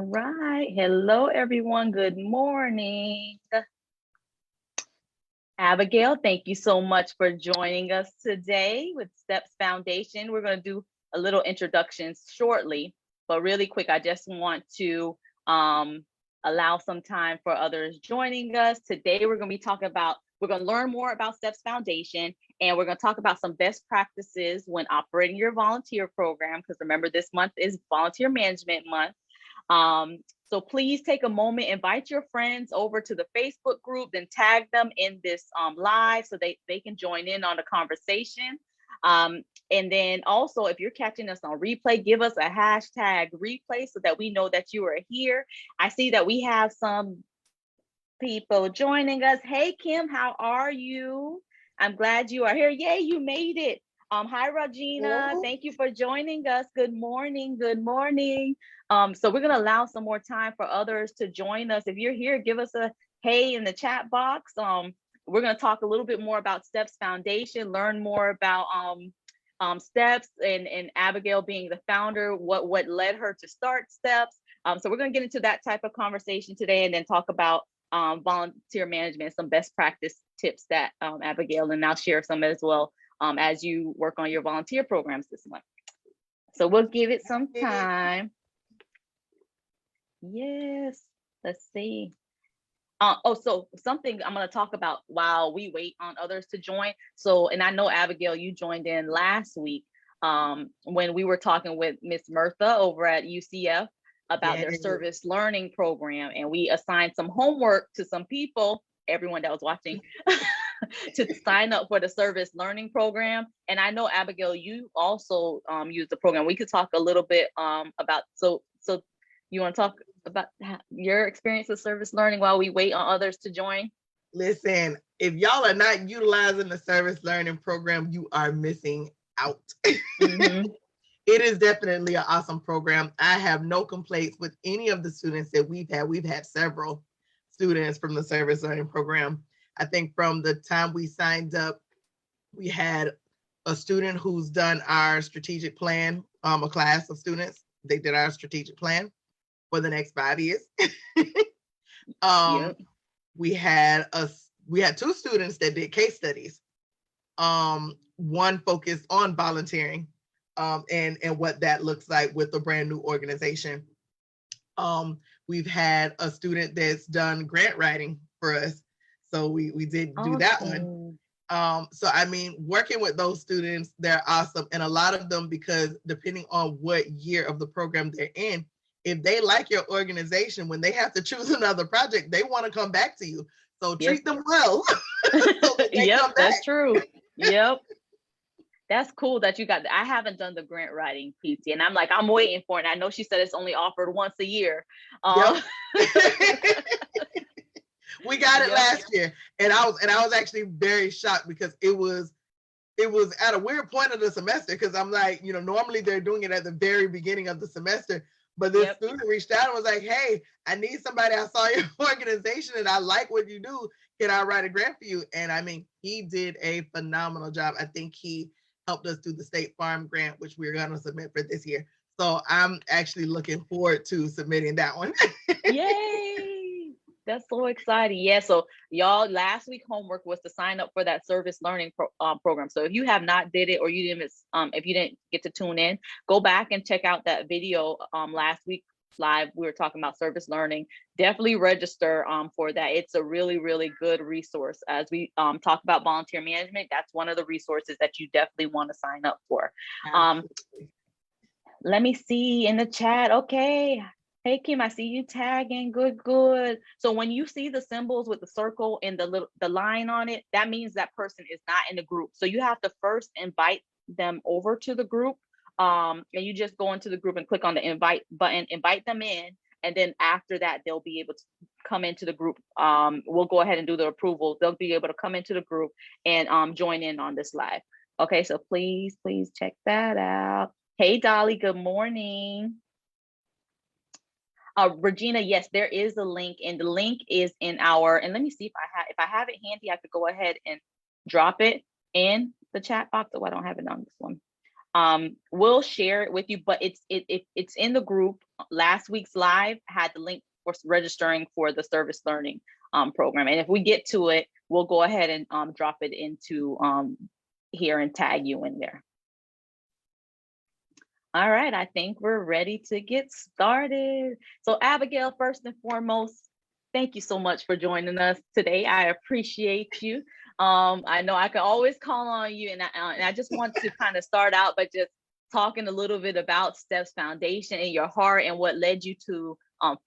right. Hello, everyone. Good morning. Abigail, thank you so much for joining us today with Steps Foundation. We're going to do a little introductions shortly, but really quick, I just want to allow some time for others joining us. Today, we're going to learn more about Steps Foundation, and we're going to talk about some best practices when operating your volunteer program, because remember, this month is Volunteer Management Month. So please take a moment, invite your friends over to the Facebook group, then tag them in this live so they can join in on the conversation. And then also, if you're catching us on replay, give us a hashtag replay so that we know that you are here. I see that we have some people joining us. Hey, Kim, how are you? I'm glad you are here. Yay, you made it. Hi, Regina. Hello. Thank you for joining us. Good morning. Good morning. So we're going to allow some more time for others to join us. If you're here, give us a hey in the chat box. We're going to talk a little bit more about Steps Foundation, learn more about Steps and Abigail being the founder, what led her to start Steps. So we're going to get into that type of conversation today, and then talk about volunteer management, some best practice tips that Abigail, and I'll share some as well as you work on your volunteer programs this month. So we'll give it some time. Yes, let's see. So something I'm going to talk about while we wait on others to join. So, and I know, Abigail, you joined in last week when we were talking with Miss Murtha over at UCF about their service learning program, and we assigned some homework to some people, everyone that was watching, to sign up for the service learning program. And I know, Abigail, you also use the program. We could talk a little bit about, so you want to talk about your experience with service learning while we wait on others to join? Listen, if y'all are not utilizing the service learning program, you are missing out. Mm-hmm. It is definitely an awesome program. I have no complaints with any of the students that we've had. We've had several students from the service learning program. I think from the time we signed up, we had a student who's done our strategic plan, a class of students. They did our strategic plan for the next 5 years. Yep. We had two students that did case studies. One focused on volunteering and what that looks like with a brand new organization. We've had a student that's done grant writing for us. So we did do that one. So I mean, working with those students, they're awesome. And a lot of them, because depending on what year of the program they're in, if they like your organization, when they have to choose another project, they want to come back to you. So treat them well. Yep, that's true. Yep. That's cool that you got that. I haven't done the grant writing PT, and I'm waiting for it. And I know she said it's only offered once a year. Yep. We got it last year, and I was actually very shocked because it was at a weird point of the semester, because I'm like, normally they're doing it at the very beginning of the semester. But this student reached out and was like, hey, I need somebody. I saw your organization and I like what you do. Can I write a grant for you? And I mean, he did a phenomenal job. I think he helped us do the State Farm grant, which we're going to submit for this year. So I'm actually looking forward to submitting that one. Yay! That's so exciting. Yeah, so y'all, last week homework was to sign up for that service learning program. So if you have not did it, or you didn't if you didn't get to tune in, go back and check out that video last week live. We were talking about service learning. Definitely register for that. It's a really, really good resource. As we talk about volunteer management, that's one of the resources that you definitely want to sign up for. Let me see in the chat. Okay. Hey, Kim, I see you tagging. Good. So when you see the symbols with the circle and the line on it, that means that person is not in the group. So you have to first invite them over to the group. And you just go into the group and click on the invite button, invite them in. And then after that, they'll be able to come into the group. We'll go ahead and do the approval. They'll be able to come into the group and join in on this live. Okay, so please check that out. Hey, Dolly, good morning. Regina, yes, there is a link, and the link is in our, and let me see if I have it handy, I could go ahead and drop it in the chat box. Oh, I don't have it on this one. We'll share it with you, but it's in the group. last week's live had the link for registering for the service learning program. And if we get to it, we'll go ahead and drop it into here and tag you in there. All right, I think we're ready to get started. So Abigail, first and foremost, thank you so much for joining us today. I appreciate you. I know I can always call on you, and I just want to kind of start out by just talking a little bit about Steps Foundation and your heart and what led you to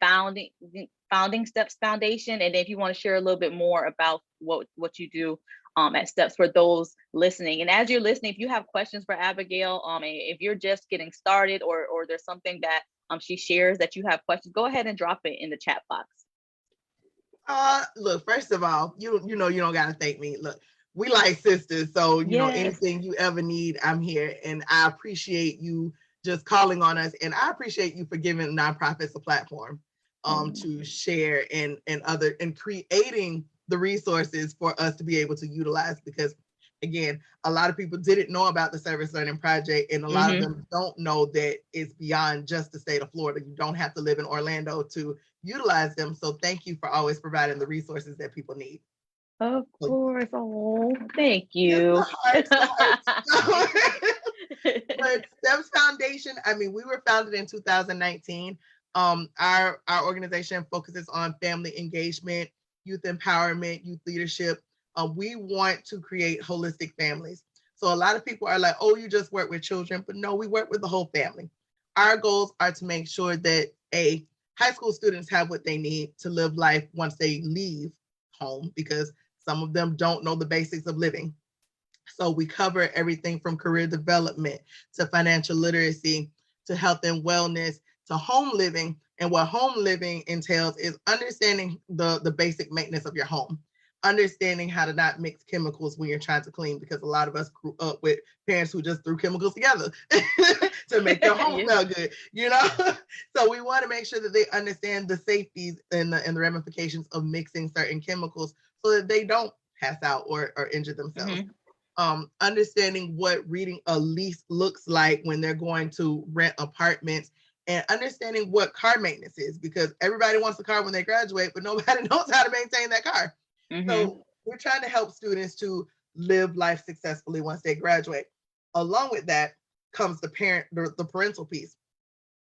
founding Steps Foundation. And if you want to share a little bit more about what you do at Steps for those listening. And as you're listening, if you have questions for Abigail, if you're just getting started or there's something that she shares that you have questions, go ahead and drop it in the chat box. Look, first of all, you know you don't gotta thank me. Look, we like sisters, so you know anything you ever need, I'm here, and I appreciate you just calling on us, and I appreciate you for giving nonprofits a platform to share and creating the resources for us to be able to utilize, because again, a lot of people didn't know about the service learning project, and a lot of them don't know that it's beyond just the state of Florida. You don't have to live in Orlando to utilize them. So thank you for always providing the resources that people need. Of course. Oh, thank you. But Steps Foundation, I mean, we were founded in 2019. Our organization focuses on family engagement, youth empowerment, youth leadership. We want to create holistic families. So a lot of people are like, oh, you just work with children, but no, we work with the whole family. Our goals are to make sure that high school students have what they need to live life once they leave home, because some of them don't know the basics of living. So we cover everything from career development to financial literacy to health and wellness to home living. And what home living entails is understanding the basic maintenance of your home, understanding how to not mix chemicals when you're trying to clean, because a lot of us grew up with parents who just threw chemicals together to make their home smell good, you know? So we want to make sure that they understand the safeties and the ramifications of mixing certain chemicals so that they don't pass out or injure themselves. Understanding what reading a lease looks like when they're going to rent apartments, and understanding what car maintenance is, because everybody wants a car when they graduate, but nobody knows how to maintain that car. So we're trying to help students to live life successfully once they graduate. Along with that comes the parental piece.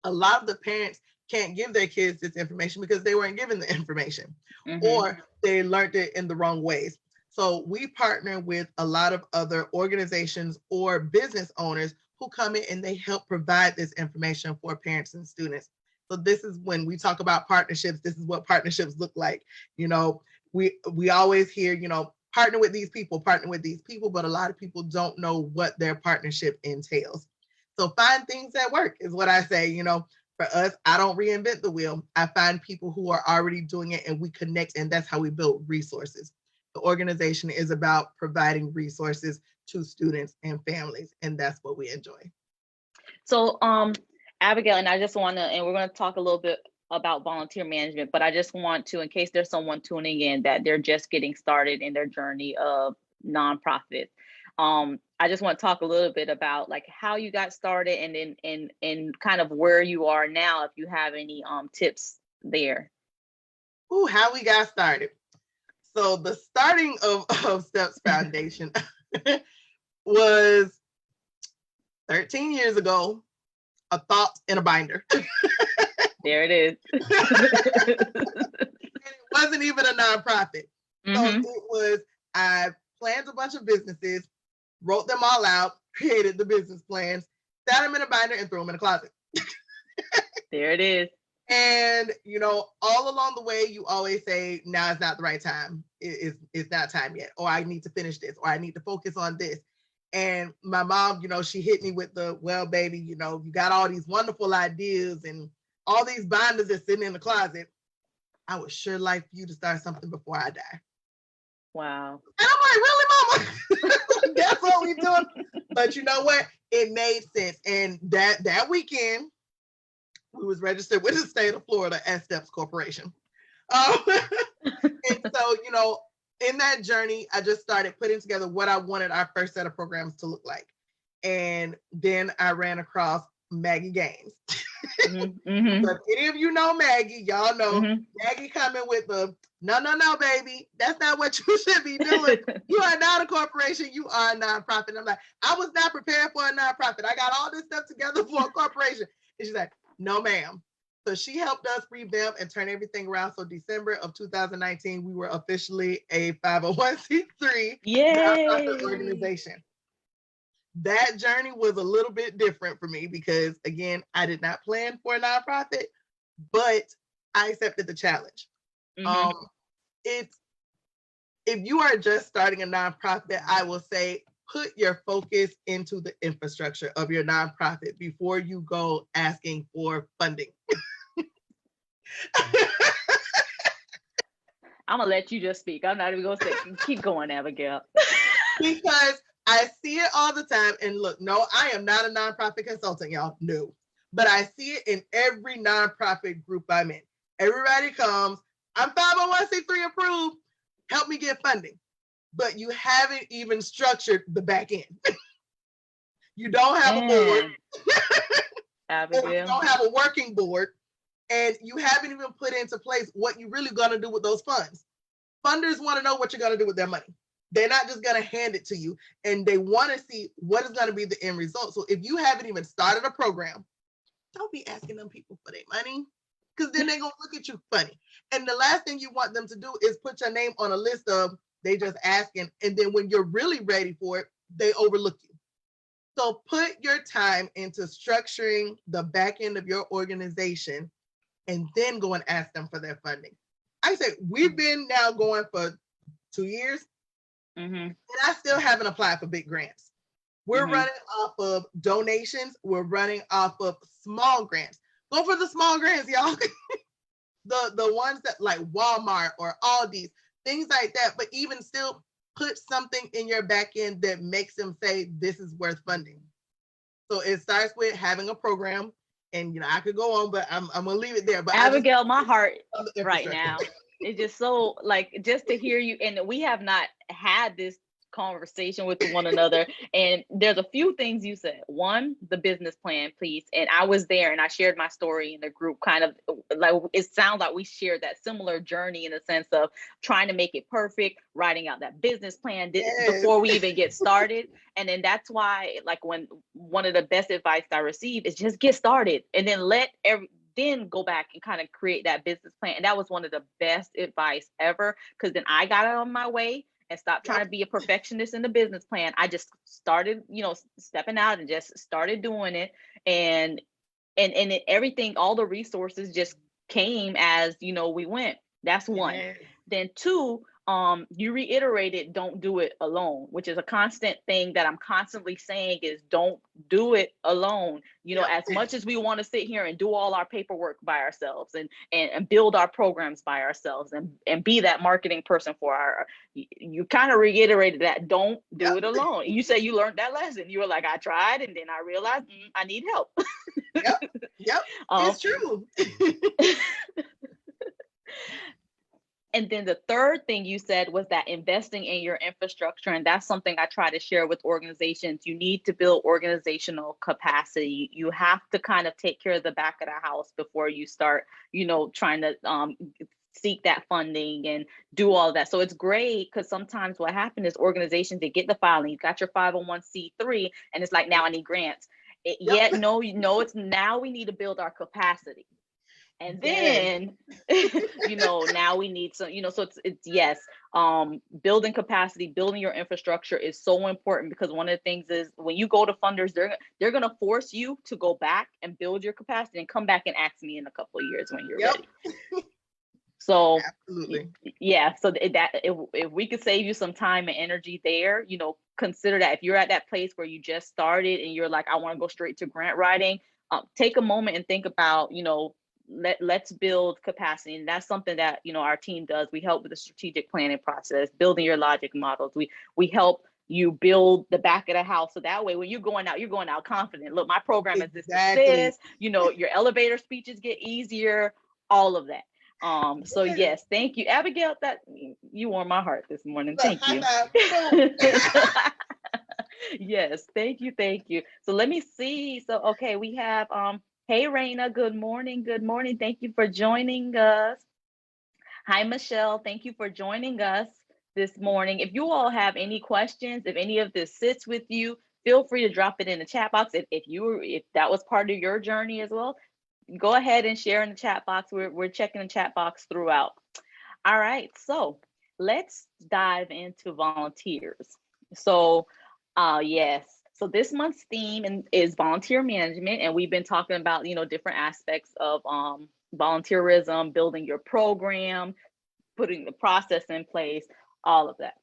A lot of the parents can't give their kids this information because they weren't given the information or they learned it in the wrong ways. So we partner with a lot of other organizations or business owners who come in and they help provide this information for parents and students. So this is when we talk about partnerships, this is what partnerships look like. You know, we always hear, you know, partner with these people, but a lot of people don't know what their partnership entails. So find things that work is what I say. You know, for us, I don't reinvent the wheel. I find people who are already doing it and we connect, and that's how we build resources. The organization is about providing resources to students and families, and that's what we enjoy. So Abigail, and I just want to, and we're going to talk a little bit about volunteer management, but I just want to, in case there's someone tuning in that they're just getting started in their journey of nonprofit, I just want to talk a little bit about like how you got started and then kind of where you are now, if you have any tips there. Ooh, how we got started. So the starting of Steps Foundation was 13 years ago, a thought in a binder. There it is. It wasn't even a nonprofit. So it was, I planned a bunch of businesses, wrote them all out, created the business plans, sat them in a binder and threw them in a closet. There it is. And, you know, all along the way, you always say, now it's not the right time. It's not time yet. Or I need to finish this, or I need to focus on this. And my mom, you know, she hit me with the, well, baby, you know, you got all these wonderful ideas and all these binders that's sitting in the closet. I would sure like for you to start something before I die. Wow. And I'm like, really, mama? That's what we doing? But you know what? It made sense. And that weekend, we was registered with the state of Florida as Steps Corporation. And so, you know, in that journey, I just started putting together what I wanted our first set of programs to look like. And then I ran across Maggie Gaines. Mm-hmm. So if any of you know Maggie, y'all know Mm-hmm. Maggie coming with the no, baby. That's not what you should be doing. You are not a corporation. You are a nonprofit. I'm like, I was not prepared for a nonprofit. I got all this stuff together for a corporation. And she's like, no, ma'am. So she helped us revamp and turn everything around. So December of 2019, we were officially a 501c3 nonprofit organization. That journey was a little bit different for me because, again, I did not plan for a nonprofit, but I accepted the challenge. Mm-hmm. It's if you are just starting a nonprofit, I will say put your focus into the infrastructure of your nonprofit before you go asking for funding. I'm gonna let you just speak. I'm not even gonna say keep going, Abigail. Because I see it all the time. And look, no, I am not a nonprofit consultant, y'all. No. But I see it in every nonprofit group I'm in. Everybody comes, I'm 501c3 approved, help me get funding. But you haven't even structured the back end. You don't have a board. Abigail. You don't have a working board. And you haven't even put into place what you're really going to do with those funds. Funders want to know what you're going to do with their money. They're not just going to hand it to you, and they want to see what is going to be the end result. So if you haven't even started a program, don't be asking them people for their money, because then they're going to look at you funny. And the last thing you want them to do is put your name on a list of they just asking, and then when you're really ready for it, they overlook you. So put your time into structuring the back end of your organization and then go and ask them for their funding. I say we've been now going for 2 years, and I still haven't applied for big grants. We're running off of donations. We're running off of small grants. Go for the small grants, y'all. the ones that like Walmart or Aldi's, things like that. But even still, put something in your back end that makes them say this is worth funding. So it starts with having a program. And I could go on, but I'm gonna leave it there. But Abigail, my heart right now is just so just to hear you. And we have not had this conversation with one another. And there's a few things you said. One, the business plan, please. And I was there and I shared my story in the group, kind of like it sounds like we shared that similar journey in the sense of trying to make it perfect, writing out that business plan before we even get started. And then that's why, when one of the best advice I received is just get started and then then go back and kind of create that business plan. And that was one of the best advice ever, because then I got it on my way and stopped trying to be a perfectionist in the business plan. I just started, stepping out and just started doing it. And everything, all the resources just came as, we went. That's one. Yeah. Then two, you reiterated, don't do it alone, which is a constant thing that I'm constantly saying is don't do it alone. As much as we want to sit here and do all our paperwork by ourselves and build our programs by ourselves and be that marketing person for you kind of reiterated that don't do it alone. You say you learned that lesson. You were like, I tried, and then I realized I need help. Yep. It's true. And then the third thing you said was that investing in your infrastructure. And that's something I try to share with organizations. You need to build organizational capacity. You have to kind of take care of the back of the house before you start, trying to seek that funding and do all that. So it's great because sometimes what happens is organizations, they get the filing, you got your 501c3, and it's like, now I need grants. No, it's now we need to build our capacity. And then, now we need some, so it's yes, building capacity, building your infrastructure is so important, because one of the things is when you go to funders, they're going to force you to go back and build your capacity and come back and ask me in a couple of years when you're ready. So absolutely. Yeah. So if we could save you some time and energy there, consider that. If you're at that place where you just started and you're like, I want to go straight to grant writing, take a moment and think about, let's build capacity. And that's something that, our team does. We help with the strategic planning process, building your logic models. We help you build the back of the house. So that way, when you're going out confident. Look, my program is this, your elevator speeches get easier, all of that. So yes, thank you, Abigail. That you warmed my heart this morning. Thank you. Yes, thank you, thank you. So let me see. So okay, we have hey Raina, good morning, good morning. Thank you for joining us. Hi Michelle, thank you for joining us this morning. If you all have any questions, if any of this sits with you, feel free to drop it in the chat box. If that was part of your journey as well, go ahead and share in the chat box. We're checking the chat box throughout. All right, so let's dive into volunteers. So, yes, so this month's theme is volunteer management, and we've been talking about different aspects of volunteerism, building your program, putting the process in place, all of that.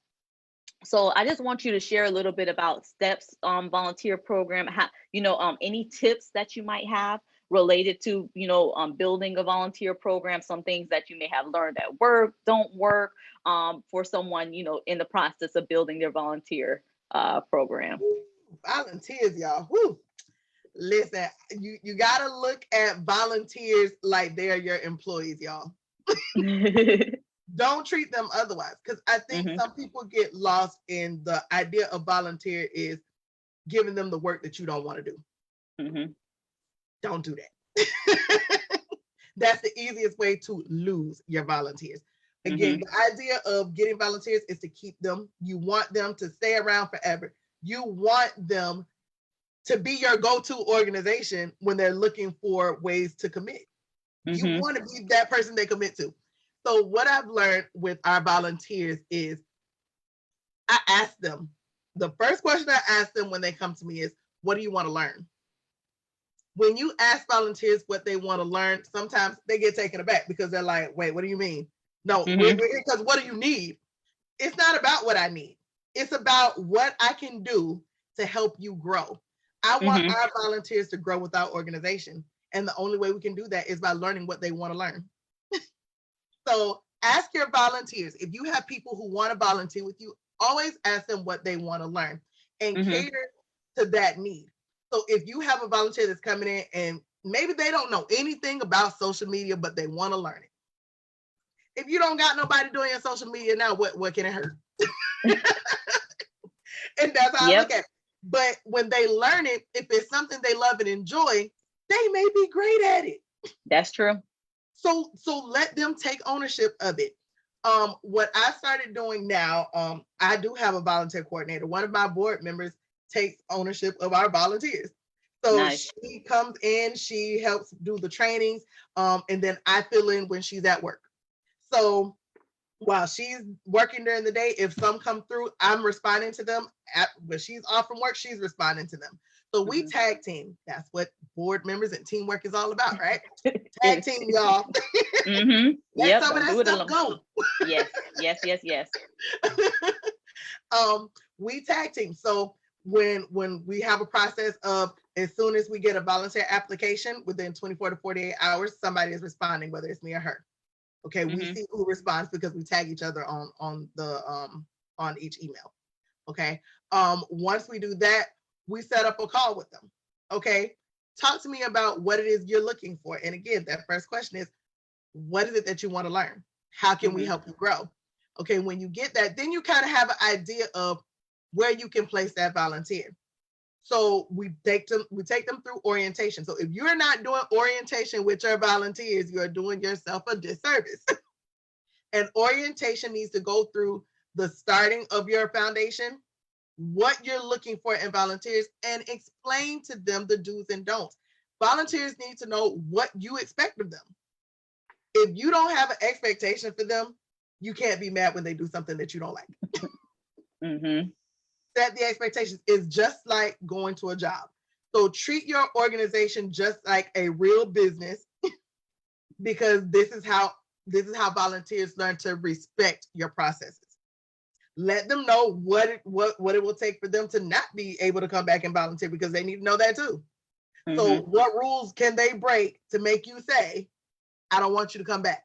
So I just want you to share a little bit about STEP's volunteer program. Any tips that you might have related to building a volunteer program, some things that you may have learned that don't work for someone in the process of building their volunteer program. Volunteers, y'all. Whew. Listen, you got to look at volunteers like they're your employees, y'all. Don't treat them otherwise, because I think some people get lost in the idea of volunteer is giving them the work that you don't want to do. Don't do that. That's the easiest way to lose your volunteers. Again, the idea of getting volunteers is to keep them. You want them to stay around forever. You want them to be your go-to organization when they're looking for ways to commit. You want to be that person they commit to. So what I've learned with our volunteers is I ask them, the first question I ask them when they come to me is, what do you want to learn? When you ask volunteers what they want to learn, sometimes they get taken aback because they're like, wait, what do you mean? No, because what do you need? It's not about what I need. It's about what I can do to help you grow. I want our volunteers to grow with our organization. And the only way we can do that is by learning what they want to learn. So ask your volunteers. If you have people who want to volunteer with you, always ask them what they want to learn and cater to that need. So if you have a volunteer that's coming in and maybe they don't know anything about social media, but they want to learn it. If you don't got nobody doing your social media now, what can it hurt? And that's how I look at it. But when they learn it, if it's something they love and enjoy, they may be great at it. That's true. So let them take ownership of it. What I started doing now, I do have a volunteer coordinator. One of my board members takes ownership of our volunteers. So she comes in, she helps do the trainings, and then I fill in when she's at work. So while she's working during the day, if some come through, I'm responding to them. When she's off from work, she's responding to them. So we tag team. That's what board members and teamwork is all about, right? Tag team, y'all. Let some of that stuff go. Yes. We tag team. So when we have a process of, as soon as we get a volunteer application, within 24 to 48 hours, somebody is responding, whether it's me or her. Okay, we see who responds because we tag each other on each email. Okay. Once we do that, we set up a call with them. Okay. Talk to me about what it is you're looking for. And again, that first question is, what is it that you want to learn? How can we help you grow? Okay, when you get that, then you kind of have an idea of where you can place that volunteer. So we take them through orientation. So if you're not doing orientation with your volunteers, you're doing yourself a disservice. And orientation needs to go through the starting of your foundation, what you're looking for in volunteers, and explain to them the do's and don'ts. Volunteers need to know what you expect of them. If you don't have an expectation for them, you can't be mad when they do something that you don't like. Set the expectations. Is just like going to a job. So treat your organization just like a real business, because this is how volunteers learn to respect your processes. Let them know what it will take for them to not be able to come back and volunteer, because they need to know that too. So what rules can they break to make you say, I don't want you to come back?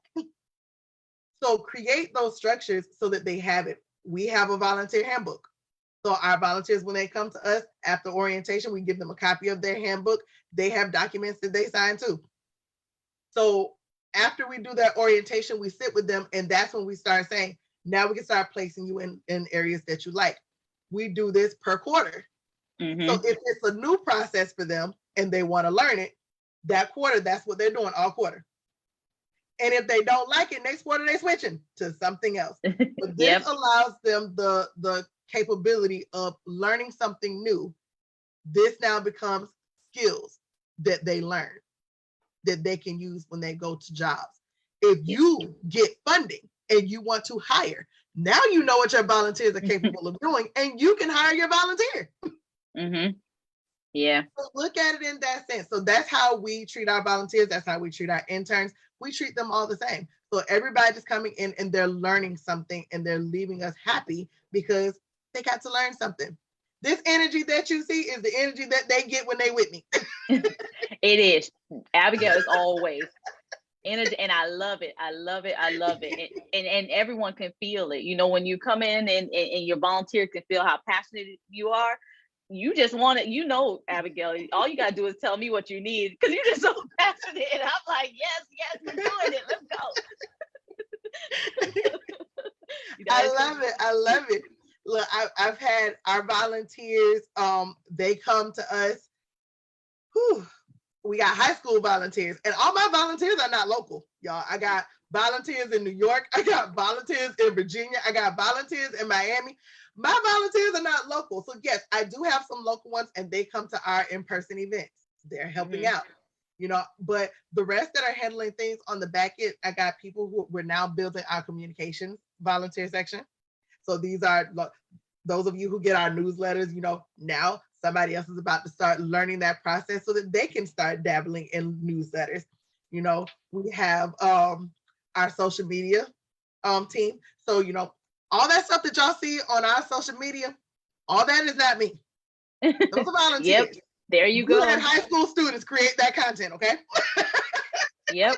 So create those structures so that they have it. We have a volunteer handbook. So our volunteers, when they come to us after orientation, we give them a copy of their handbook. They have documents that they sign too. So after we do that orientation, we sit with them, and that's when we start saying, now we can start placing you in areas that you like. We do this per quarter. So if it's a new process for them and they want to learn it, that quarter, that's what they're doing all quarter. And if they don't like it, next quarter they're switching to something else. But this allows them the capability of learning something new. This now becomes skills that they learn that they can use when they go to jobs. If you get funding and you want to hire, now you know what your volunteers are capable of doing, and you can hire your volunteer. Yeah. So look at it in that sense. So that's how we treat our volunteers. That's how we treat our interns. We treat them all the same. So everybody's coming in and they're learning something and they're leaving us happy because they got to learn something. This energy that you see is the energy that they get when they with me. It is. Abigail is always energy, and I love it. I love it. I love it. And everyone can feel it. You know, when you come in and your volunteer can feel how passionate you are, you just want it. You know, Abigail, all you got to do is tell me what you need because you're just so passionate. And I'm like, yes, we're doing it. Let's go. I love it. Look, I've had our volunteers, they come to us. We got high school volunteers, and all my volunteers are not local, y'all. I got volunteers in New York. I got volunteers in Virginia. I got volunteers in Miami. My volunteers are not local. So yes, I do have some local ones, and they come to our in-person events. They're helping out, you know, but the rest that are handling things on the back end, I got people who we're now building our communications volunteer section. So these are those of you who get our newsletters, you know, now somebody else is about to start learning that process so that they can start dabbling in newsletters. You know, we have our social media team. So, you know, all that stuff that y'all see on our social media, all that is not me. Those are volunteers. There you go. We let high school students create that content, okay? Yep.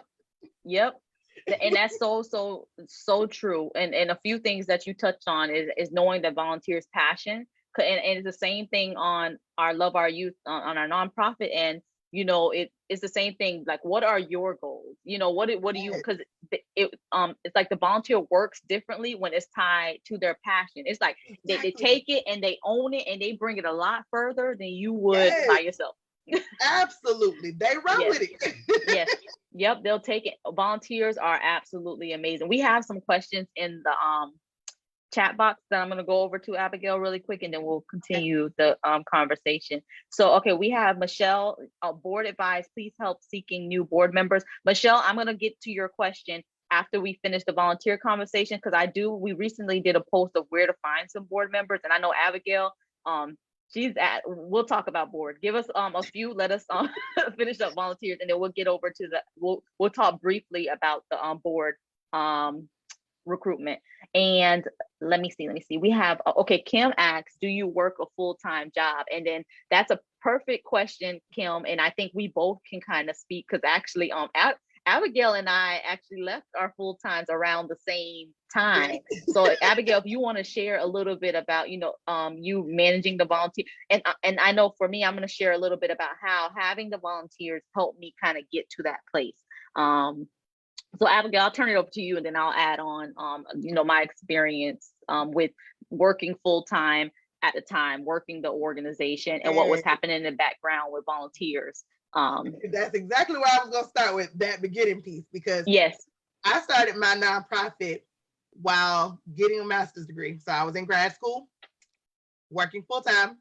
And that's so true. And a few things that you touched on is knowing the volunteers' passion. And it's the same thing on our Love Our Youth on our nonprofit. And, you know, it's the same thing. Like, what are your goals? You know, what do you, because it's like the volunteer works differently when it's tied to their passion. It's like they take it and they own it and they bring it a lot further than you would by yourself. Absolutely. They run with it. Yep, they'll take it. Volunteers are absolutely amazing. We have some questions in the chat box that I'm going to go over to Abigail really quick, and then we'll continue the conversation. So, okay, we have Michelle, board advice, please help seeking new board members. Michelle, I'm going to get to your question after we finish the volunteer conversation, because we recently did a post of where to find some board members, and I know Abigail, we'll talk about board. Give us a few, let us finish up volunteers, and then we'll get over to we'll talk briefly about the board recruitment. And let me see. We have, okay, Kim asks, do you work a full-time job? And then that's a perfect question, Kim. And I think we both can kind of speak, because actually Abigail and I actually left our full-times around the same time. So Abigail, if you want to share a little bit about, you know, you managing the volunteer, and I know for me, I'm going to share a little bit about how having the volunteers helped me kind of get to that place. So Abigail, I'll turn it over to you, and then I'll add on, you know, my experience with working full-time at the time, working the organization, and what was happening in the background with volunteers. That's exactly where I was going to start with, that beginning piece, because I started my nonprofit while getting a master's degree. So I was in grad school, working full-time,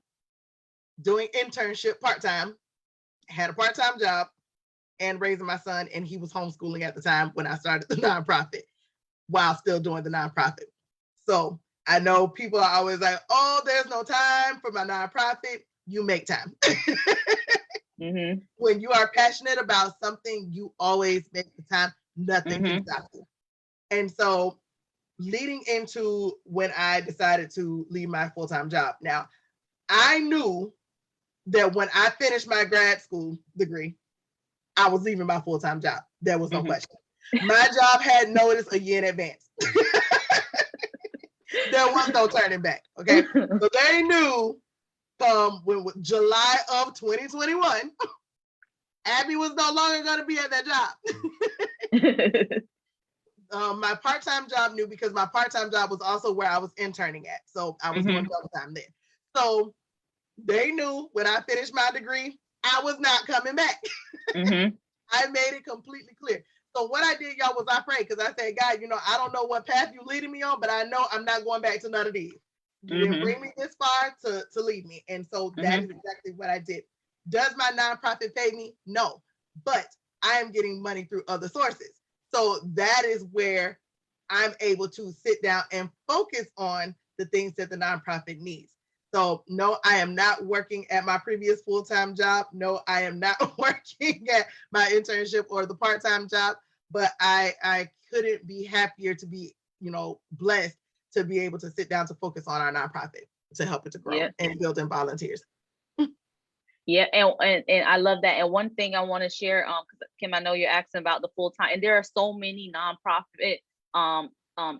doing internship part-time, had a part-time job, and raising my son, and he was homeschooling at the time when I started the nonprofit while still doing the nonprofit. So I know people are always like, oh, there's no time for my nonprofit. You make time. When you are passionate about something, you always make the time. Nothing can stop you. And so leading into when I decided to leave my full-time job. Now, I knew that when I finished my grad school degree, I was leaving my full-time job. There was no question. My job had notice a year in advance. There was no turning back. Okay. So they knew when July of 2021, Abby was no longer going to be at that job. My part-time job knew, because my part-time job was also where I was interning at. So I was doing double time there. So They knew when I finished my degree, I was not coming back. Mm-hmm. I made it completely clear. So what I did, y'all, was I prayed, because I said, God, I don't know what path you're leading me on, but I know I'm not going back to none of these. You didn't bring me this far to leave me. And so that is exactly what I did. Does my nonprofit pay me? No, but I am getting money through other sources. So that is where I'm able to sit down and focus on the things that the nonprofit needs. So no, I am not working at my previous full-time job. No, I am not working at my internship or the part-time job, but I couldn't be happier to be, blessed to be able to sit down to focus on our nonprofit to help it to grow and build in volunteers. Yeah, and I love that. And one thing I want to share, because Kim, I know you're asking about the full time, and there are so many nonprofit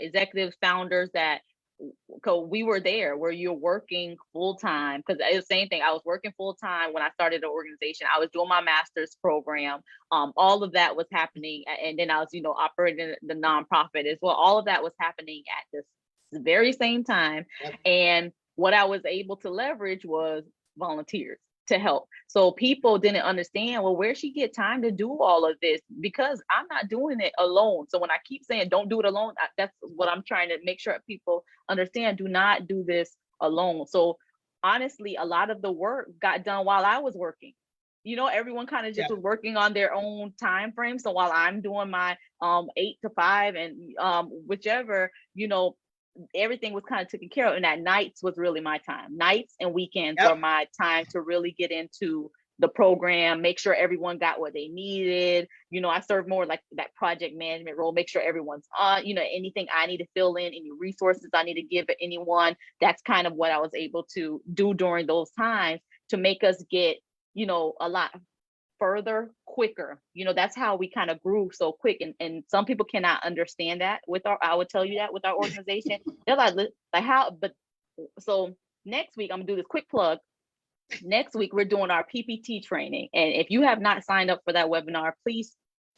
executives, founders that we were there where you're working full time, because it's the same thing. I was working full time when I started the organization. I was doing my master's program. All of that was happening, and then I was, operating the nonprofit as well. All of that was happening at this very same time, and what I was able to leverage was volunteers to help. So people didn't understand, well, where she get time to do all of this? Because I'm not doing it alone. So when I keep saying don't do it alone, that's what I'm trying to make sure people understand. Do not do this alone. So honestly, a lot of the work got done while I was working. Everyone kind of just was working on their own time frame. So while I'm doing my 8 to 5 and whichever, everything was kind of taken care of, and that nights was really my time. Nights and weekends were my time to really get into the program, make sure everyone got what they needed. I served more like that project management role, make sure everyone's on, anything I need to fill in, any resources I need to give anyone. That's kind of what I was able to do during those times to make us get, a lot further quicker. That's how we kind of grew so quick, and some people cannot understand that I would tell you that with our organization. They're like how, but so next week I'm gonna do this quick plug. Next week we're doing our PPT training, and if you have not signed up for that webinar, please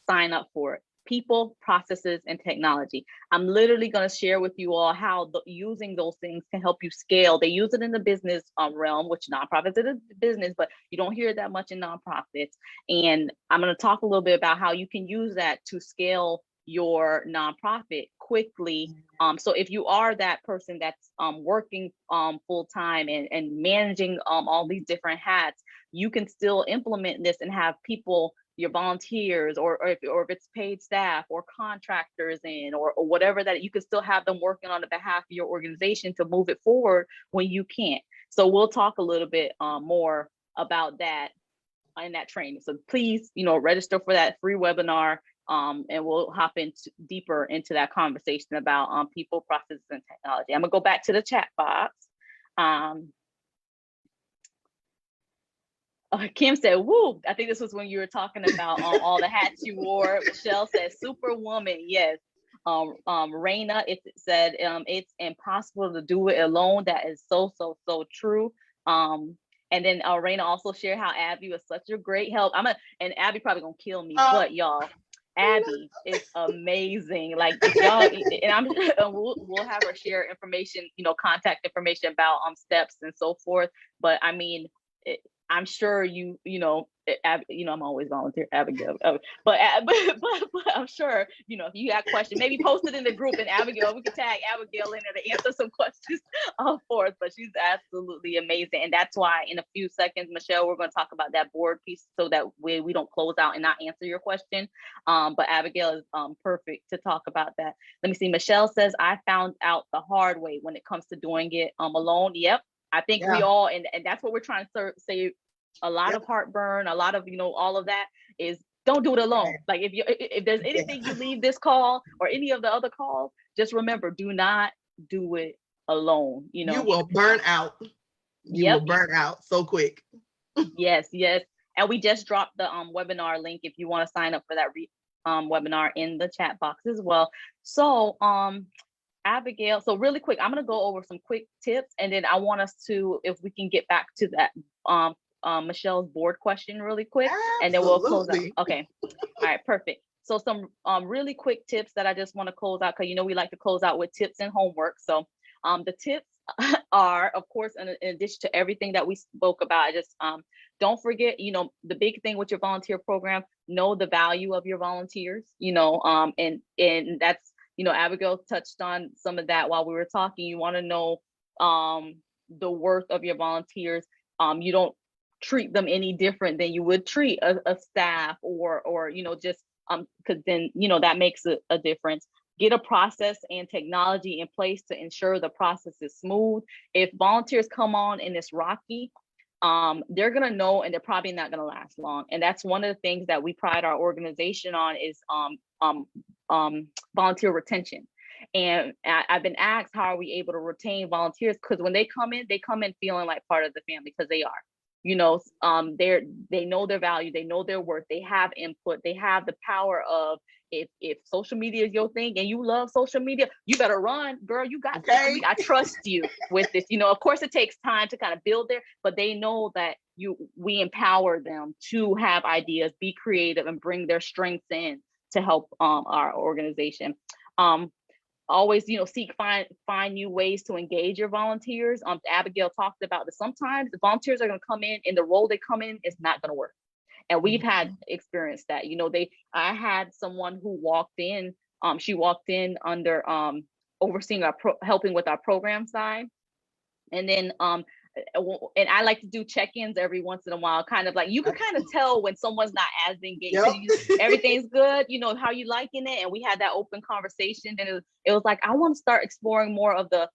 sign up for it. People, processes, and technology. I'm literally going to share with you all how using those things can help you scale. They use it in the business realm, which nonprofits is a business, but you don't hear that much in nonprofits. And I'm going to talk a little bit about how you can use that to scale your nonprofit quickly. So if you are that person that's working full time and managing all these different hats, you can still implement this and have people, your volunteers, or if it's paid staff or contractors in, or whatever, that you can still have them working on the behalf of your organization to move it forward when you can't. So we'll talk a little bit more about that in that training. So please, register for that free webinar, and we'll hop deeper into that conversation about people, processes, and technology. I'm gonna go back to the chat box. Kim said, woo, I think this was when you were talking about all the hats you wore. Michelle said, superwoman, yes. Raina, it said, it's impossible to do it alone. That is so true. And then Raina also shared how Abby was such a great help. And Abby probably gonna kill me, but y'all, Abby is amazing. Like, if y'all, and we'll have her share information, contact information about steps and so forth. But I mean, I'm sure I'm always volunteer, Abigail, but I'm sure, if you got questions, maybe post it in the group, and Abigail, we can tag Abigail in there to answer some questions for us. But she's absolutely amazing, and that's why in a few seconds, Michelle, we're going to talk about that board piece so that we don't close out and not answer your question. But Abigail is perfect to talk about that. Let me see. Michelle says, I found out the hard way when it comes to doing it alone. Yep. I think we all, and that's what we're trying to say. A lot of heartburn, a lot of, all of that is, don't do it alone. Like, if there's anything you leave this call or any of the other calls, just remember, do not do it alone. You will burn out. You will burn out so quick. Yes. And we just dropped the webinar link if you want to sign up for that webinar in the chat box as well. So Abigail, so really quick, I'm going to go over some quick tips, and then I want us to, if we can get back to that Michelle's board question really quick. Absolutely. And then we'll close out. Okay. All right, perfect. So some really quick tips that I just want to close out, because we like to close out with tips and homework. So the tips are, of course, in addition to everything that we spoke about, I just don't forget, the big thing with your volunteer program, know the value of your volunteers, and that's, Abigail touched on some of that while we were talking. You want to know the worth of your volunteers. You don't treat them any different than you would treat a staff or just because then that makes a difference. Get a process and technology in place to ensure the process is smooth. If volunteers come on and it's rocky, they're gonna know, and they're probably not gonna last long. And that's one of the things that we pride our organization on is volunteer retention. And I've been asked, how are we able to retain volunteers? Because when they come in feeling like part of the family, because they are. They know their value, they know their worth, they have input, they have the power of, if social media is your thing and you love social media, you better run, girl. You got okay. I trust you with this. Of course it takes time to kind of build there, but they know that we empower them to have ideas, be creative, and bring their strengths in to help our organization. Always, find new ways to engage your volunteers. Abigail talked about that sometimes the volunteers are going to come in and the role they come in is not going to work. And we've had experienced that. I had someone who walked in, she walked in under overseeing helping with our program side. And then and I like to do check-ins every once in a while, kind of like, you can kind of tell when someone's not as engaged. Yep. Everything's good, how you liking it? And we had that open conversation, and it was like, I want to start exploring more of the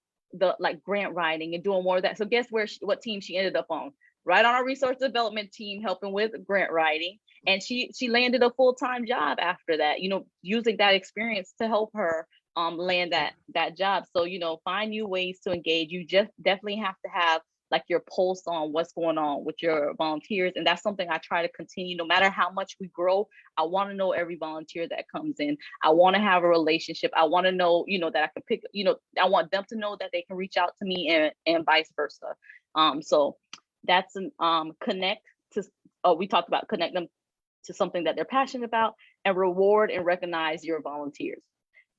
like grant writing and doing more of that. So guess what team she ended up on? Right on our resource development team, helping with grant writing. And she landed a full-time job after that, using that experience to help her land that job. So, find new ways to engage. You just definitely have to have like your pulse on what's going on with your volunteers. And that's something I try to continue. No matter how much we grow, I want to know every volunteer that comes in. I want to have a relationship. I want to know, that I can pick, I want them to know that they can reach out to me and vice versa. So that's connect to, we talked about connect them to something that they're passionate about, and reward and recognize your volunteers.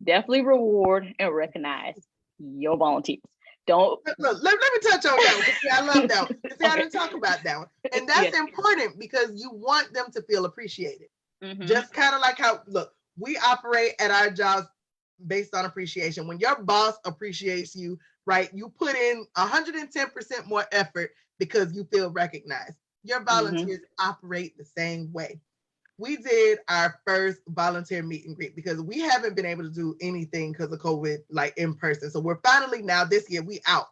Definitely reward and recognize your volunteers. Don't look, let me touch on that one. I love that one. See, I didn't talk about that one. And that's important because you want them to feel appreciated. Just kind of like how, look, we operate at our jobs based on appreciation. When your boss appreciates you, right, you put in 110% more effort because you feel recognized. Your volunteers operate the same way. We did our first volunteer meet and greet because we haven't been able to do anything because of COVID, like in person. So we're finally now this year, we out.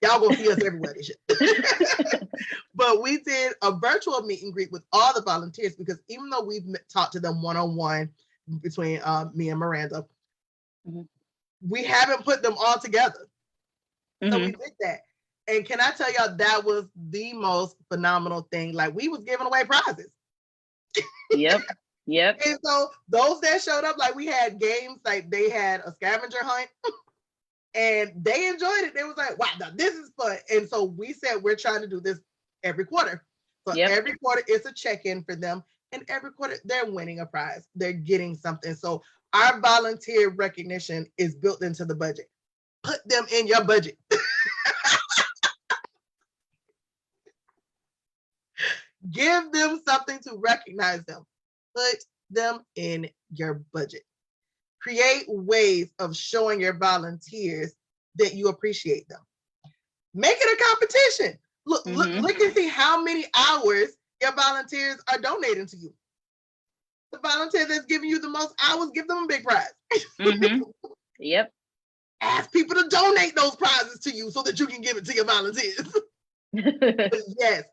Y'all gonna see us everywhere this year. But we did a virtual meet and greet with all the volunteers because even though we've talked to them one-on-one between me and Miranda, we haven't put them all together. So we did that. And can I tell y'all, that was the most phenomenal thing. Like, we was giving away prizes. Yep. And so those that showed up, like, we had games, like they had a scavenger hunt and they enjoyed it. They was like, wow, now this is fun. And so we said, we're trying to do this every quarter. So every quarter it's a check-in for them. And every quarter they're winning a prize. They're getting something. So our volunteer recognition is built into the budget. Put them in your budget. Give them something to recognize them. Put them in your budget. Create ways of showing your volunteers that you appreciate them. Make it a competition. Look and see how many hours your volunteers are donating to you. The volunteer that's giving you the most hours, give them a big prize. Yep. Ask people to donate those prizes to you so that you can give it to your volunteers. But yes,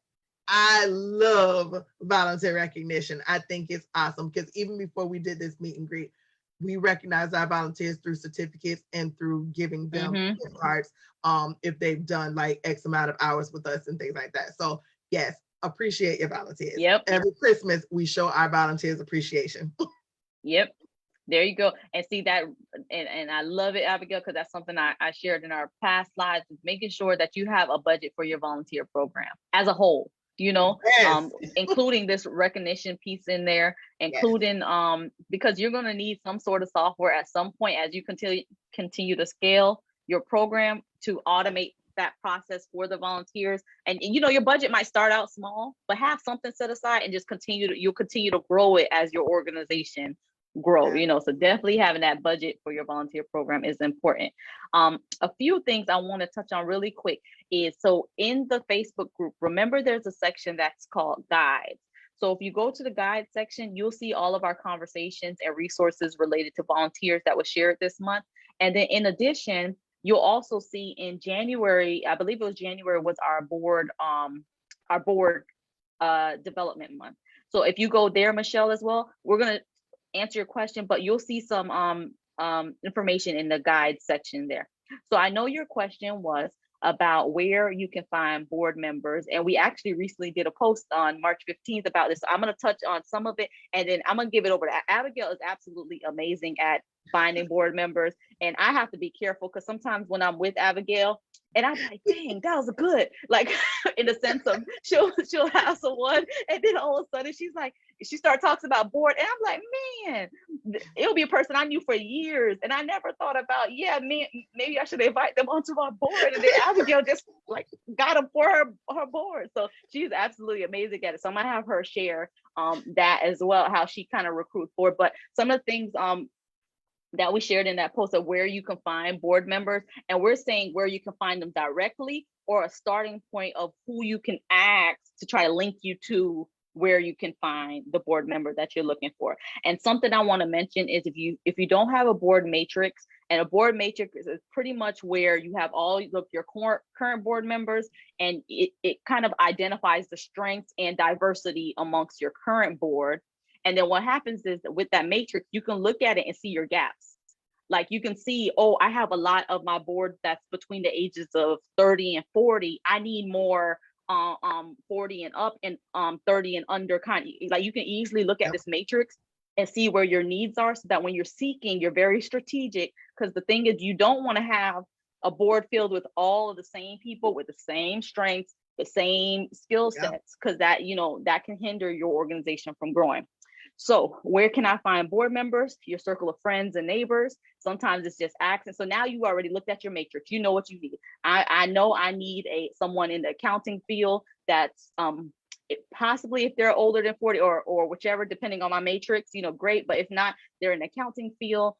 I love volunteer recognition. I think it's awesome because even before we did this meet and greet, we recognize our volunteers through certificates and through giving them gift cards if they've done like X amount of hours with us and things like that. So yes, appreciate your volunteers. Yep. Every Christmas, we show our volunteers appreciation. Yep. There you go. And see that, and I love it, Abigail, because that's something I shared in our past slides, is making sure that you have a budget for your volunteer program as a whole. Including this recognition piece in there, including because you're going to need some sort of software at some point as you continue to scale your program. to automate that process for the volunteers. And you know, your budget might start out small, but have something set aside and just you'll continue to grow it as your organization grow, you know. So definitely having that budget for your volunteer program is important. A few things I want to touch on really quick is, so in the Facebook group, remember there's a section that's called guides. So if you go to the guide section, you'll see all of our conversations and resources related to volunteers that was shared this month. And then in addition, you'll also see in January, I believe it was January, was our board development month. So if you go there, Michelle, as well, we're gonna answer your question, but you'll see some information in the guide section there. So I know your question was about where you can find board members, and we actually recently did a post on March 15th about this. So I'm going to touch on some of it, and then I'm going to give it over to Abigail. Is absolutely amazing at finding board members, and I have to be careful because sometimes when I'm with Abigail and I'm like, dang, that was good, like in the sense of she'll have someone, and then all of a sudden she's like, she starts talking about board, and I'm like, man, it'll be a person I knew for years, and I never thought about, yeah, man, maybe I should invite them onto my board. And then Abigail just like got them for her board. So she's absolutely amazing at it. So I'm gonna have her share that as well, how she kind of recruits board. But some of the things that we shared in that post of where you can find board members, and we're saying where you can find them directly, or a starting point of who you can ask to try to link you to where you can find the board member that you're looking for. And something I want to mention is if you don't have a board matrix, and a board matrix is pretty much where you have all of your current board members, and it kind of identifies the strengths and diversity amongst your current board. And then what happens is that with that matrix, you can look at it and see your gaps. Like you can see, oh, I have a lot of my board that's between the ages of 30 and 40. I need more 40 and up, and 30 and under, kind of like you can easily look at this matrix and see where your needs are, so that when you're seeking, you're very strategic. Because the thing is, you don't want to have a board filled with all of the same people with the same strengths, the same skill sets, because that, you know, that can hinder your organization from growing. So where can I find board members? Your circle of friends and neighbors. Sometimes it's just access. So now you already looked at your matrix. You know what you need. I know I need someone in the accounting field that's possibly, if they're older than 40 or whichever, depending on my matrix, you know, great. But if not, they're in the accounting field,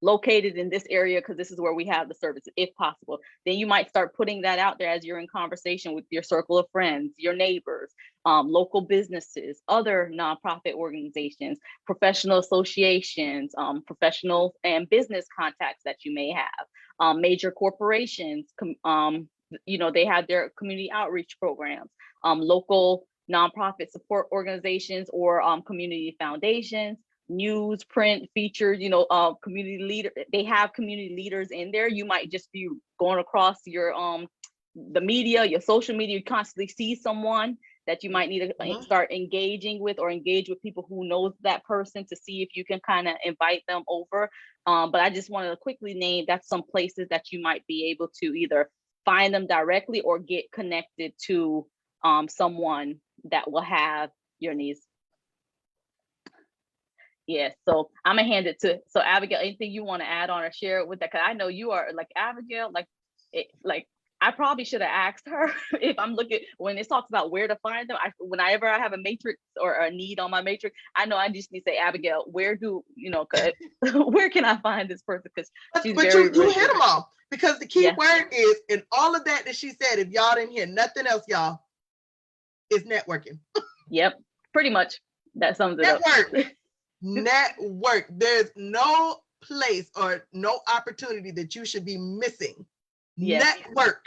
located in this area, because this is where we have the services, if possible. Then you might start putting that out there as you're in conversation with your circle of friends, your neighbors, local businesses, other nonprofit organizations, professional associations, professional and business contacts that you may have, major corporations, you know, they have their community outreach programs, local nonprofit support organizations or community foundations, news, print, features, you know, community leader. They have community leaders in there. You might just be going across your the media, your social media, you constantly see someone that you might need to start engaging with, or engage with people who knows that person, to see if you can kind of invite them over. But I just wanted to quickly name that's some places that you might be able to either find them directly or get connected to someone that will have your needs. Yes, so I'm gonna hand it to, so Abigail, anything you want to add on or share with that? Because I know you are like Abigail, like I probably should have asked her if I'm looking, when it talks about where to find them. Whenever I have a matrix or a need on my matrix, I know I just need to say, Abigail, where do you know? Where can I find this person? Because she's but very you hit them all, because the key word is in all of that she said. If y'all didn't hear nothing else, y'all, is networking. Yep, pretty much that sums it up. Network. There's no place or no opportunity that you should be missing. Network.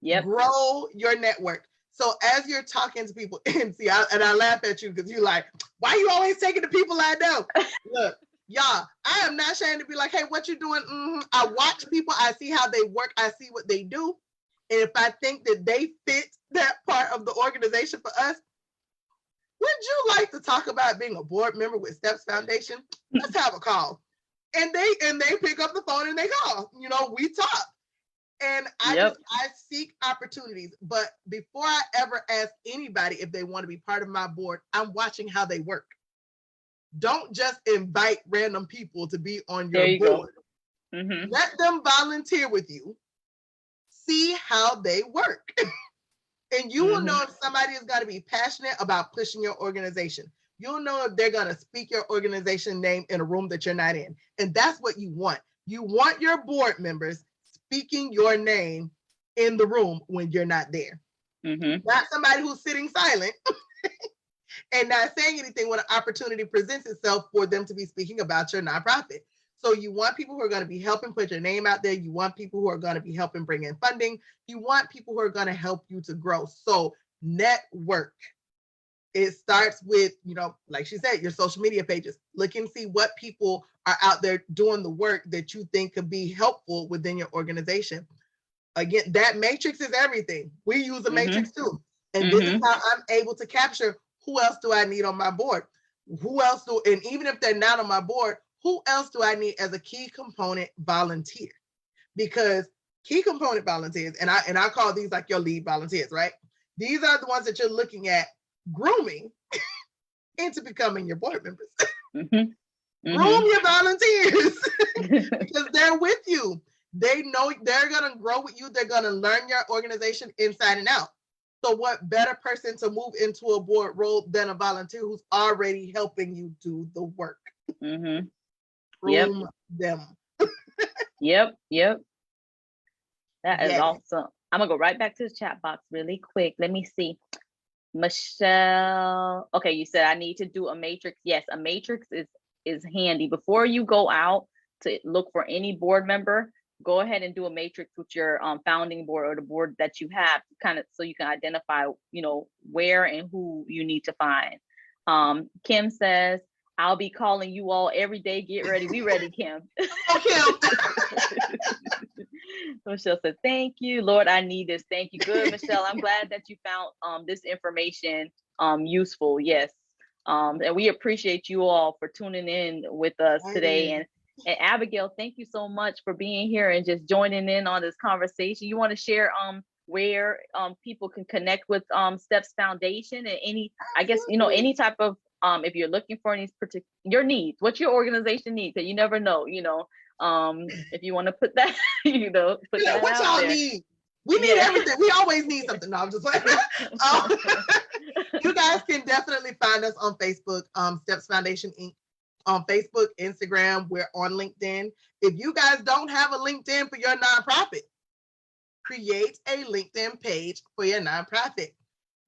Yep. Grow your network. So as you're talking to people, and see, I laugh at you because you're like, why are you always taking the people I know? Look, y'all, I am not ashamed to be like, hey, what you doing? I watch people, I see how they work, I see what they do. And if I think that they fit that part of the organization for us, would you like to talk about being a board member with Steps Foundation? Let's have a call. And they pick up the phone and they call. You know, we talk. And I seek opportunities. But before I ever ask anybody if they want to be part of my board, I'm watching how they work. Don't just invite random people to be on your board. Let them volunteer with you. See how they work. And you will know if somebody is going to be passionate about pushing your organization. You'll know if they're going to speak your organization name in a room that you're not in. And that's what you want. You want your board members speaking your name in the room when you're not there. Not somebody who's sitting silent and not saying anything when an opportunity presents itself for them to be speaking about your nonprofit. So you want people who are going to be helping put your name out there. You want people who are going to be helping bring in funding. You want people who are going to help you to grow. So network. It starts with, like she said, your social media pages. Look and see what people are out there doing the work that you think could be helpful within your organization. Again, that matrix is everything. We use a matrix too. And this is how I'm able to capture who else do I need on my board? And even if they're not on my board, who else do I need as a key component volunteer? Because key component volunteers, and I call these like your lead volunteers, right? These are the ones that you're looking at grooming into becoming your board members. Groom your volunteers because they're with you. They know they're going to grow with you. They're going to learn your organization inside and out. So what better person to move into a board role than a volunteer who's already helping you do the work? Groom them. Yep. That is awesome. I'm going to go right back to the chat box really quick. Let me see. Michelle. Okay, you said I need to do a matrix. Yes, a matrix is handy. Before you go out to look for any board member, go ahead and do a matrix with your founding board or the board that you have, kind of so you can identify, where and who you need to find. Kim says, I'll be calling you all every day. Get ready. We ready, Kim. Oh, Kim. Michelle said, thank you. Lord, I need this. Thank you. Good, Michelle. I'm glad that you found this information useful. Yes. And we appreciate you all for tuning in with us today. And Abigail, thank you so much for being here and just joining in on this conversation. You want to share where people can connect with Steps Foundation and any, I guess, any type of if you're looking for any particular your needs, what your organization needs, that you never know, if you want to put that, put that what out y'all there. need. We need everything. We always need something. No, I'm just like, you guys can definitely find us on Facebook, Steps Foundation Inc. On Facebook, Instagram, we're on LinkedIn. If you guys don't have a LinkedIn for your nonprofit, create a LinkedIn page for your nonprofit.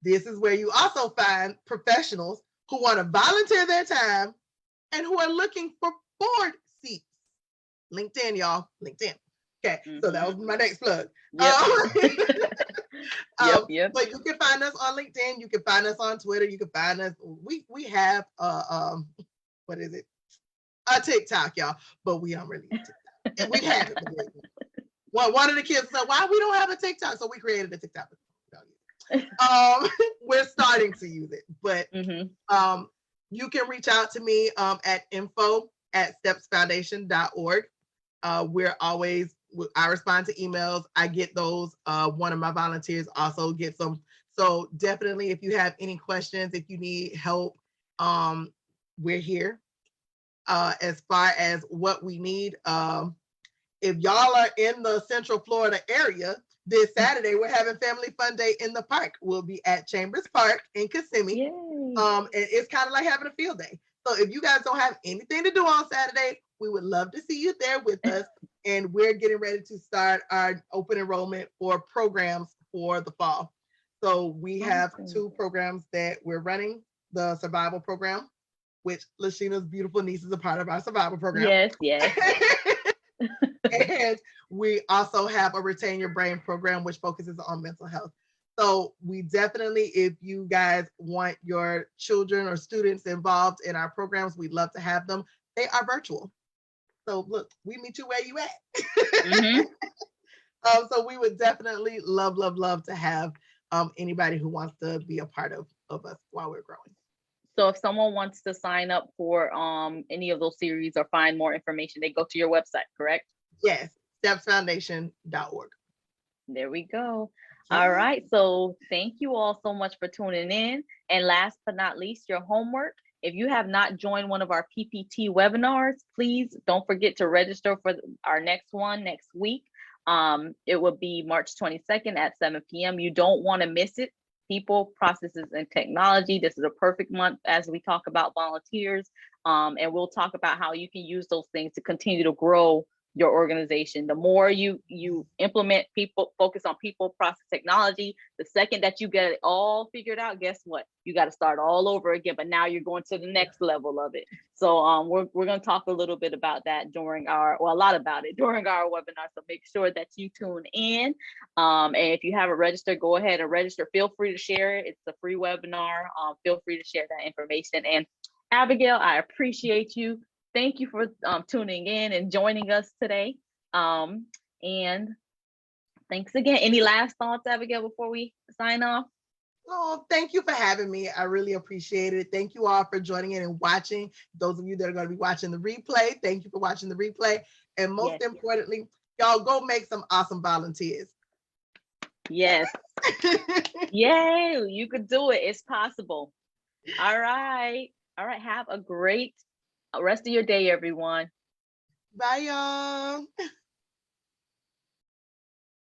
This is where you also find professionals who want to volunteer their time and who are looking for board seats. LinkedIn, y'all. LinkedIn. Okay, so that was my next plug. But you can find us on LinkedIn. You can find us on Twitter. You can find us. We have what is it? A TikTok, y'all, but we don't really use TikTok. And we have it. Well, one of the kids said, "Why we don't have a TikTok?" So we created a TikTok. We're starting to use it, but you can reach out to me at info@stepsfoundation.org. I respond to emails. I get those. One of my volunteers also gets them. So definitely, if you have any questions, if you need help, we're here. As far as what we need, if y'all are in the Central Florida area, this Saturday we're having Family Fun Day in the park. We'll be at Chambers Park in Kissimmee. And it's kind of like having a field day. So if you guys don't have anything to do on Saturday, we would love to see you there with us. And we're getting ready to start our open enrollment for programs for the fall. So we have 2 programs that we're running. The survival program, which Lasheena's beautiful niece is a part of our survival program. Yes. And we also have a Retain Your Brain program, which focuses on mental health. So we definitely, if you guys want your children or students involved in our programs, we'd love to have them. They are virtual. So look, we meet you where you at. So we would definitely love to have anybody who wants to be a part of us while we're growing. So if someone wants to sign up for any of those series or find more information, they go to your website, correct? Yes, stepsfoundation.org. There we go. All right. So thank you all so much for tuning in. And last but not least, your homework If you have not joined one of our PPT webinars, please don't forget to register for our next one next week. It will be March 22nd at 7 p.m. You don't want to miss it. People, processes, and technology. This is a perfect month as we talk about volunteers. And we'll talk about how you can use those things to continue to grow your organization. The more you implement people, focus on people, process, technology, the second that you get it all figured out, guess what? You got to start all over again, but now you're going to the next level of it. So we're going to talk a little bit about that during our, well, a lot about it during our webinar. So make sure that you tune in. And if you haven't registered, go ahead and register. Feel free to share it. It's a free webinar. Feel free to share that information. And Abigail, I appreciate you. Thank you for tuning in and joining us today. And thanks again. Any last thoughts, Abigail, before we sign off? Oh, thank you for having me. I really appreciate it. Thank you all for joining in and watching. Those of you that are going to be watching the replay, thank you for watching the replay. And most importantly, y'all go make some awesome volunteers. Yes. Yay, you could do it. It's possible. All right. All right. Have a great rest of your day, everyone. Bye, y'all.